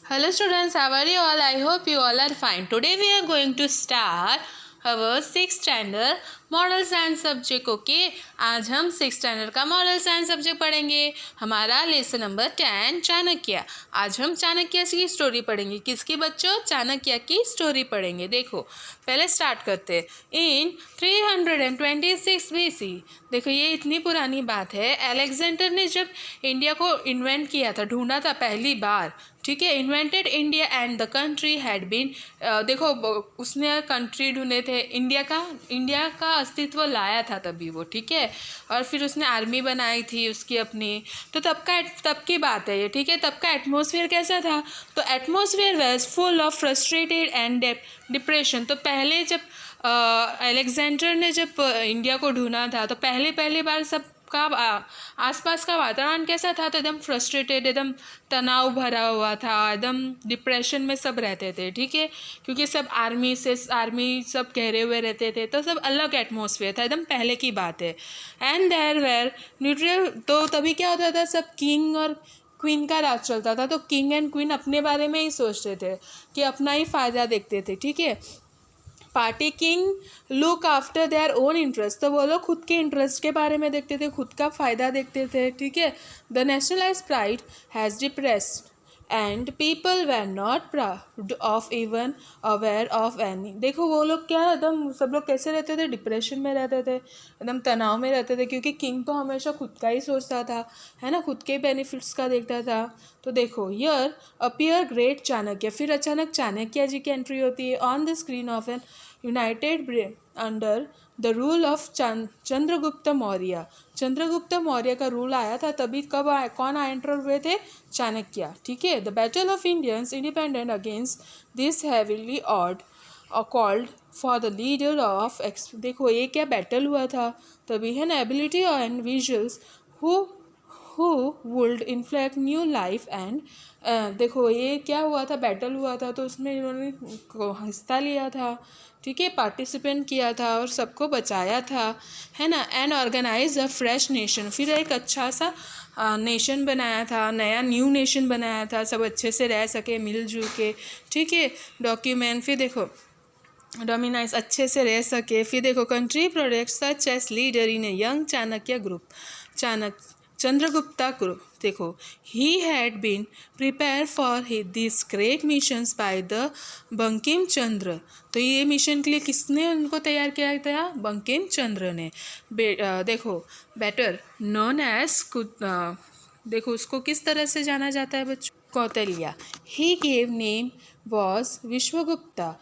Hello students, how are you all? I hope you all are fine. Today we are going to start our 6th standard model science subject. Okay, आज हम 6th standard का model science subject पढ़ेंगे। हमारा lesson number 10 Chanakya. आज हम चाणक्य की story पढ़ेंगे। किसकी बच्चों? चाणक्य की स्टोरी पढ़ेंगे। देखो पहले स्टार्ट करते हैं। इन 326 BC, देखो ये इतनी पुरानी बात है। अलेक्जेंडर ने जब इंडिया को इन्वेंट किया था, ढूंढा था पहली बार, ठीक है, invented India and the country had been, देखो उसने कंट्री ढूंढे थे, इंडिया का अस्तित्व लाया था तभी वो, ठीक है, और फिर उसने आर्मी बनाई थी उसकी अपनी। तो तब की बात है ये, ठीक है। तब का एटमॉस्फेयर कैसा था? तो atmosphere was full of frustrated and depression. तो पहले जब अलेक्जेंडर ने जब इंडिया को ढूंढा था, तो पहली बार सब का आसपास का वातावरण कैसा था? तो एकदम फ्रस्ट्रेटेड, एकदम तनाव भरा हुआ था, एकदम डिप्रेशन में सब रहते थे, ठीक है, क्योंकि सब आर्मी सब घेरे हुए रहते थे, तो सब अलग एटमॉस्फेयर था, एकदम पहले की बात है। एंड देयर वेर न्यूट्रल, तो तभी क्या होता था, सब किंग और क्वीन का राज चलता था। तो किंग एंड क्वीन अपने बारे में ही सोचते थे कि अपना ही फ़ायदा देखते थे, ठीक है। Party king look after their own interest, तो वो लोग खुद के इंटरेस्ट के बारे में देखते थे, खुद का फ़ायदा देखते थे, ठीक है। The nationalise pride has depressed and people were not proud of even aware of any. देखो वो लोग क्या, एकदम सब लोग कैसे रहते थे? डिप्रेशन में रहते थे, एकदम तनाव में रहते थे, क्योंकि किंग तो हमेशा खुद का ही सोचता था, है ना, खुद के बेनिफिट्स का देखता था। तो देखो यर अपीयर ग्रेट चाणक्य, फिर अचानक चाणक्य जी की एंट्री होती है on the screen of an united under the rule of Chandragupta Maurya. Chandragupta Maurya का रूल आया था तभी। कब कौन एंटर हुए थे? चाणक्य, ठीक है। The battle of Indians independent against this heavily odd called for the leader of देखो ये क्या बैटल हुआ था तभी, है ना। Ability and visuals who would inflect new life and, देखो ये क्या हुआ था, बैटल हुआ था, तो उसमें इन्होंने हिस्सा लिया था, ठीक है, पार्टिसिपेंट किया था और सबको बचाया था, है ना। And organise a fresh nation, फिर एक अच्छा सा नेशन बनाया था, नया न्यू नेशन बनाया था, सब अच्छे से रह सके मिलजुल के, ठीक है। डॉक्यूमेंट, फिर देखो डोमिनाइज, अच्छे से रह सके। फिर देखो country products such as leader in a young Chanakya group, Chandragupta group. देखो he had been prepare for this great missions by the Bankim Chandra. तो ये मिशन के लिए किसने उनको तैयार किया था? बंकिम चंद्र ने। देखो बेटर नॉन एज, देखो उसको किस तरह से जाना जाता है बच्चों? Kautilya. He gave name was Vishwagupta.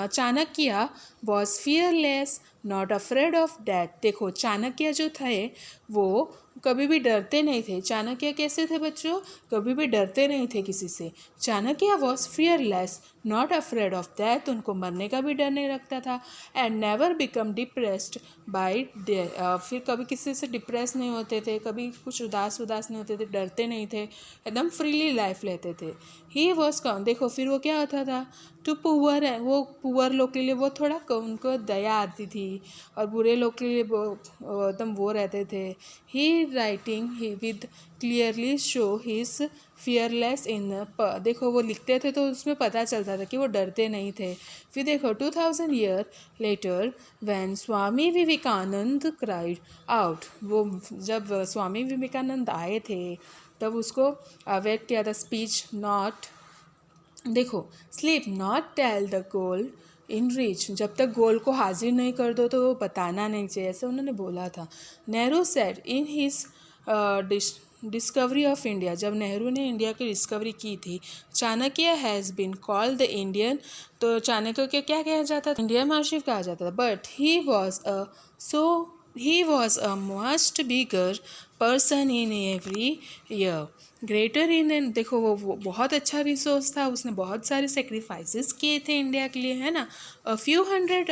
Chanakya was fearless, not afraid of that. देखो चाणक्य जो थे वो कभी भी डरते नहीं थे। चाणक्य कैसे थे बच्चों? कभी भी डरते नहीं थे किसी से। Chanakya was fearless, not afraid of that, उनको मरने का भी डर नहीं लगता था। And never become depressed by फिर कभी किसी से डिप्रेस नहीं होते थे, कभी कुछ उदास नहीं होते थे, डरते नहीं थे, एकदम फ्रीली लाइफ लेते थे। ही वॉज कम, देखो फिर वो क्या होता था, टू पुअर है, वो पुअर लोग के लिए वो थोड़ा उनको दया आती थी, और बुरे लोग के लिए एकदम वो रहते थे। He writing he with clearly show his fearless in, देखो वो लिखते थे तो उसमें पता चलता था कि वो डरते नहीं थे। फिर देखो 2000 year later when Swami Vivekananda cried out, वो जब स्वामी विवेकानंद आए थे तब उसको अवेट किया था स्पीच, नॉट, देखो sleep not tell the goal in reach, जब तक गोल को हाजिर नहीं कर दो तो वो बताना नहीं चाहिए, ऐसे उन्होंने बोला था। Nehru said in his discovery of India, जब नेहरू ने इंडिया की डिस्कवरी की थी, Chanakya has been called the Indian, तो चाणक्य के क्या कहा जाता था? इंडियन महर्षि कहा जाता था। But he was a must bigger person in every year, greater in and, देखो वो बहुत अच्छा रिसोर्स था, उसने बहुत सारे सेक्रीफाइसेस किए थे इंडिया के लिए, है ना। A few hundred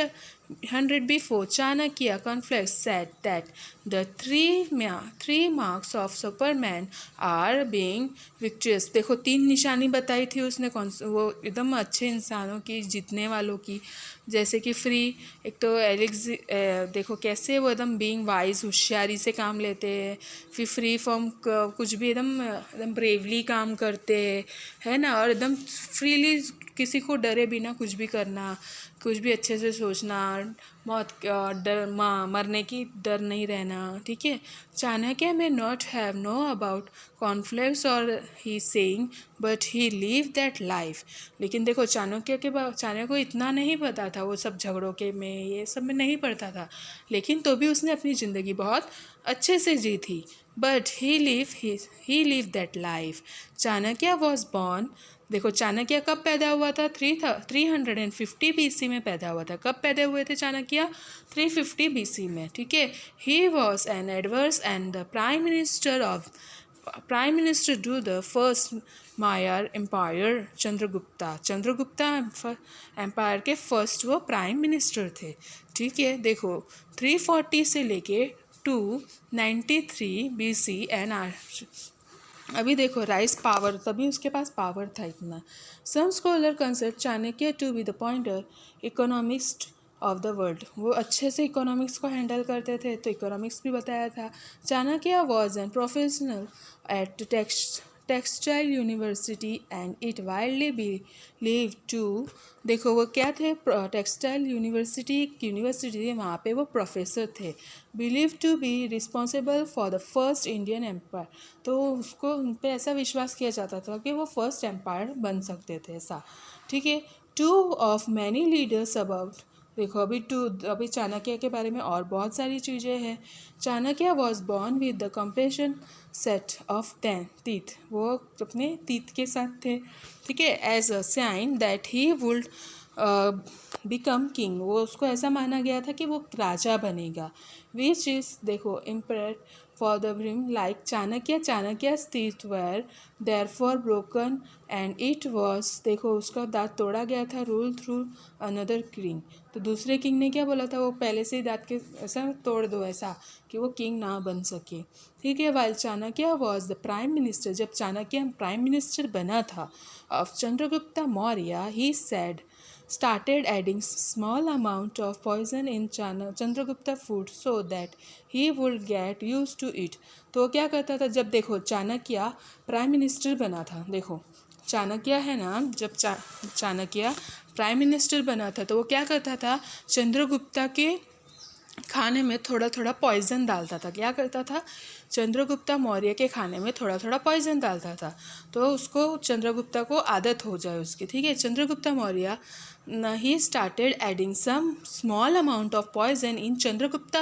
100 before, Chanakya conflicts said that the three marks of Superman are being victorious. देखो 3 निशानी बताई थी उसने, कौन वो एकदम अच्छे इंसानों की, जीतने वालों की, जैसे कि फ्री, एक तो देखो कैसे वो एकदम बीइंग वाइज, होशियारी से काम लेते हैं, फिर फ्री फ्रॉम कुछ भी, एकदम एकदम ब्रेवली काम करते हैं, है ना, और एकदम फ्रीली किसी को डरे बिना कुछ भी करना, कुछ भी अच्छे से सोचना, मौत डर मरने की डर नहीं रहना, ठीक है। चाणक्य में not have no about conflicts और he saying but he live that life. लेकिन देखो चाणक्य को इतना नहीं पता था, वो सब झगड़ों के में ये सब में नहीं पड़ता था, लेकिन तो भी उसने अपनी ज़िंदगी बहुत अच्छे से जी थी। But he live that life. Chanakya was born, देखो चाणक्य कब पैदा हुआ था? 350 BC में पैदा हुआ था। कब पैदा हुए थे चाणक्य? 350 BC में, ठीक है। He was an adverse and the prime minister to the first Maurya empire Chandragupta. Chandragupta empire के फर्स्ट वो प्राइम मिनिस्टर थे, ठीक है। देखो 340 से लेके 293 BC एंड अभी देखो राइस पावर, तभी उसके पास पावर था इतना। Some scholar consider Chanakya to be the pointer economist of the world. वो अच्छे से इकोनॉमिक्स को हैंडल करते थे, तो इकोनॉमिक्स भी बताया था। Chanakya was an professional at textile university and it widely believe to, देखो वो क्या थे? टेक्सटाइल यूनिवर्सिटी थी, वहाँ पे वो प्रोफेसर थे। Believe to be responsible for the first Indian empire, तो उसको उन पर ऐसा विश्वास किया जाता था कि वो फर्स्ट एम्पायर बन सकते थे, ऐसा, ठीक है। Two of many leaders about, देखो अभी चाणक्य के बारे में और बहुत सारी चीज़ें हैं। Chanakya was born with the compression set of 10 teeth, वो अपने टीथ के साथ थे, ठीक है। As a sign that he would become king, वो उसको ऐसा माना गया था कि वो राजा बनेगा। विच इज़, देखो impair for the brim like Chanakya's teeth were therefore broken and it was, देखो उसका दांत तोड़ा गया था, रूल थ्रू अनदर किंग, तो दूसरे किंग ने क्या बोला था? वो पहले से ही दांत के ऐसा तोड़ दो, ऐसा कि वो किंग ना बन सके, ठीक है। While Chanakya was the prime minister, जब चाणक्य प्राइम मिनिस्टर बना था of Chandragupta Maurya, he said started adding small amount of poison in Chandragupta food so that he would get used to it। तो क्या करता था? जब देखो चाणक्य प्राइम मिनिस्टर बना था, देखो चाणक्य है ना, जब चाणक्य प्राइम मिनिस्टर बना था, तो वो क्या करता था? चंद्रगुप्ता के खाने में थोड़ा थोड़ा पॉइजन डालता था। क्या करता था? चंद्रगुप्ता मौर्य के खाने में थोड़ा थोड़ा पॉइजन डालता था, तो उसको चंद्रगुप्ता को आदत हो जाए उसकी, ठीक है। Chandragupta Maurya he started adding some small amount of poison in Chandragupta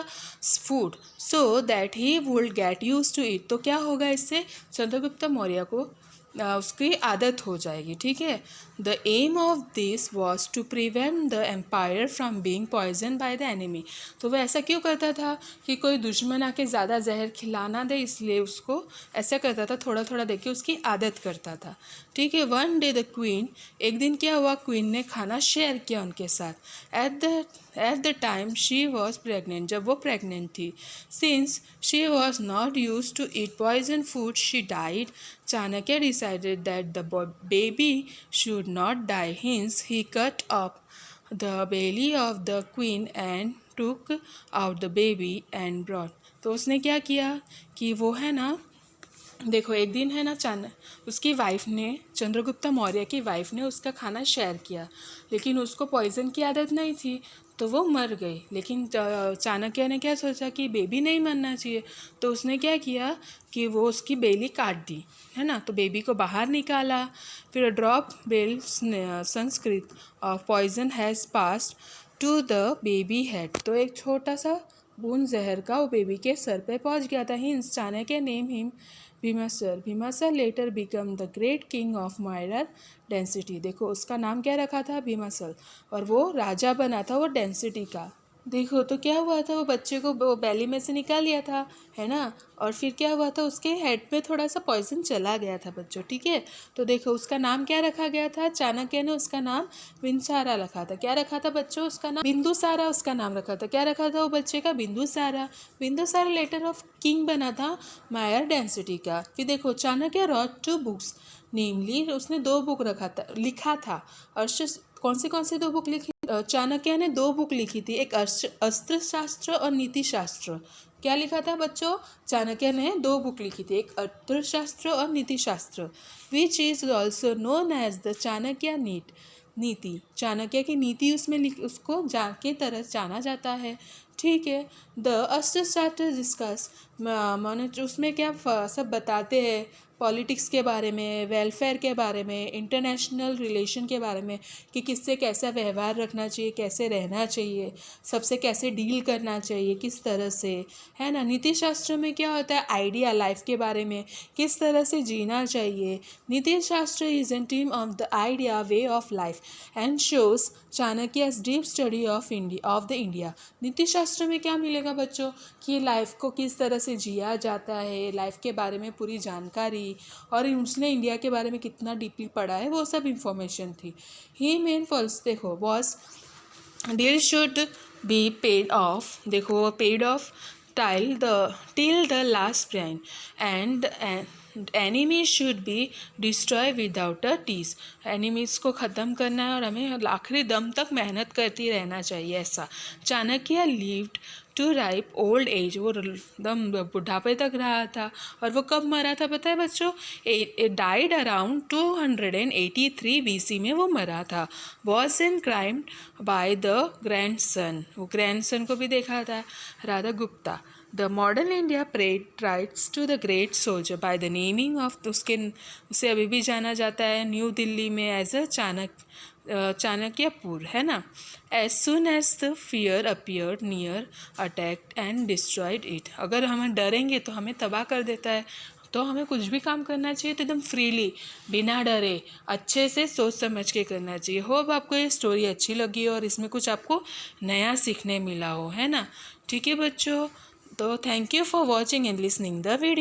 food so that he would get used to it। तो क्या होगा इससे? चंद्रगुप्ता मौर्य को उसकी आदत हो जाएगी, ठीक है। The aim of this was to prevent the empire from being poison by the enemy. तो वह ऐसा क्यों करता था? कि कोई दुश्मन आके ज़्यादा जहर खिलाना दे, इसलिए उसको ऐसा करता था, थोड़ा थोड़ा दे के उसकी आदत करता था, ठीक है। वन डे द क्वीन, एक दिन क्या हुआ? क्वीन ने खाना शेयर किया उनके साथ। At the time she was pregnant, जब वो प्रेगनेंट थी। Since she was not use to eat poison food she died. Chanakya decided that the baby should not die. Hence, he cut off the belly of the queen and took out the baby and brought। तो उसने क्या किया कि वो है ना, देखो एक दिन है ना, उसकी वाइफ ने, चंद्रगुप्ता मौर्य की वाइफ ने उसका खाना शेयर किया, लेकिन उसको पॉइजन की आदत नहीं थी, तो वो मर गई। लेकिन चाणक्य ने क्या सोचा कि बेबी नहीं मरना चाहिए, तो उसने क्या किया कि वो उसकी बेली काट दी, है ना, तो बेबी को बाहर निकाला। फिर drop bell Sanskrit of poison has passed to the baby head, तो एक छोटा सा बूंद जहर का वो बेबी के सर पे पहुंच गया था। Hence Chanakya name him Bhimasar. Bhimasar later become the great king of Maurya dynasty, देखो उसका नाम क्या रखा था? भीमासर, और वो राजा बना था वो डेंसिटी का, देखो तो क्या हुआ था, वो बच्चे को वो बैली में से निकाल लिया था, है ना। और फिर क्या हुआ था, उसके हेड में थोड़ा सा पॉइजन चला गया था बच्चों, ठीक है। तो देखो उसका नाम क्या रखा गया था, चाणक्य ने उसका नाम बिंदुसारा रखा था। क्या रखा था बच्चों, उसका नाम बिंदुसारा, उसका नाम रखा था। क्या रखा था वो बच्चे का, Bindusara. Bindusara later of king बना था मायर डेंसिटी का। फिर देखो चाणक्य रॉट 2 बुक्स, नेमली उसने 2 बुक लिखा था। कौन से 2 बुक लिखी, चाणक्य ने 2 बुक लिखी थी, एक अस्त्र शास्त्र और नीति शास्त्र। क्या लिखा था बच्चों, चाणक्य ने 2 बुक लिखी थी, एक अर्थशास्त्र और नीति शास्त्र, which is also known as the Chanakya Niti. Chanakya की नीति उसको के तरह जाना जाता है, ठीक है। द अर्थशास्त्र डिस्कस, माने उसमें क्या सब बताते हैं, पॉलिटिक्स के बारे में, वेलफेयर के बारे में, इंटरनेशनल रिलेशन के बारे में, कि किससे कैसा व्यवहार रखना चाहिए, कैसे रहना चाहिए, सबसे कैसे डील करना चाहिए, किस तरह से, है ना। नीति शास्त्र में क्या होता है, आइडिया लाइफ के बारे में, किस तरह से जीना चाहिए। Niti Shastra is an team of the idea way of life and shows Chanakya's deep study of India. Niti Shastra में क्या मिलेगा बच्चों, कि लाइफ को किस तरह से जिया जाता है, लाइफ के बारे में पूरी जानकारी, और उसने इंडिया के बारे में कितना डीपली पढ़ा है, वो सब इंफॉर्मेशन थी। ही मेन फॉल्स देखो was deal should be paid off, देखो paid off till the last brain and enemies should be destroy without a tease. Enemies को ख़त्म करना है और हमें आखिरी दम तक मेहनत करती रहना चाहिए, ऐसा। Chanakya lived to ripe old age, वो दम बुढ़ापे तक रहा था। और वो कब मरा था पता है बच्चों, डाइड अराउंड 283 BC में वो मरा था। Was in crime by the grandson, वो ग्रैंडसन को भी देखा था, Radha Gupta. The modern India paid tribes to the great soldier by the naming of, उसे अभी भी जाना जाता है न्यू दिल्ली में एज अ चाणक्यपुर, है ना। As soon as the fear appeared near attacked and destroyed it. अगर हम डरेंगे तो हमें तबाह कर देता है, तो हमें कुछ भी काम करना चाहिए तो एकदम फ्रीली, बिना डरे, अच्छे से सोच समझ के करना चाहिए। होप आपको ये स्टोरी अच्छी लगी और इसमें कुछ आपको नया सीखने मिला हो, है ना। ठीक है बच्चों, तो thank you for watching and listening the video.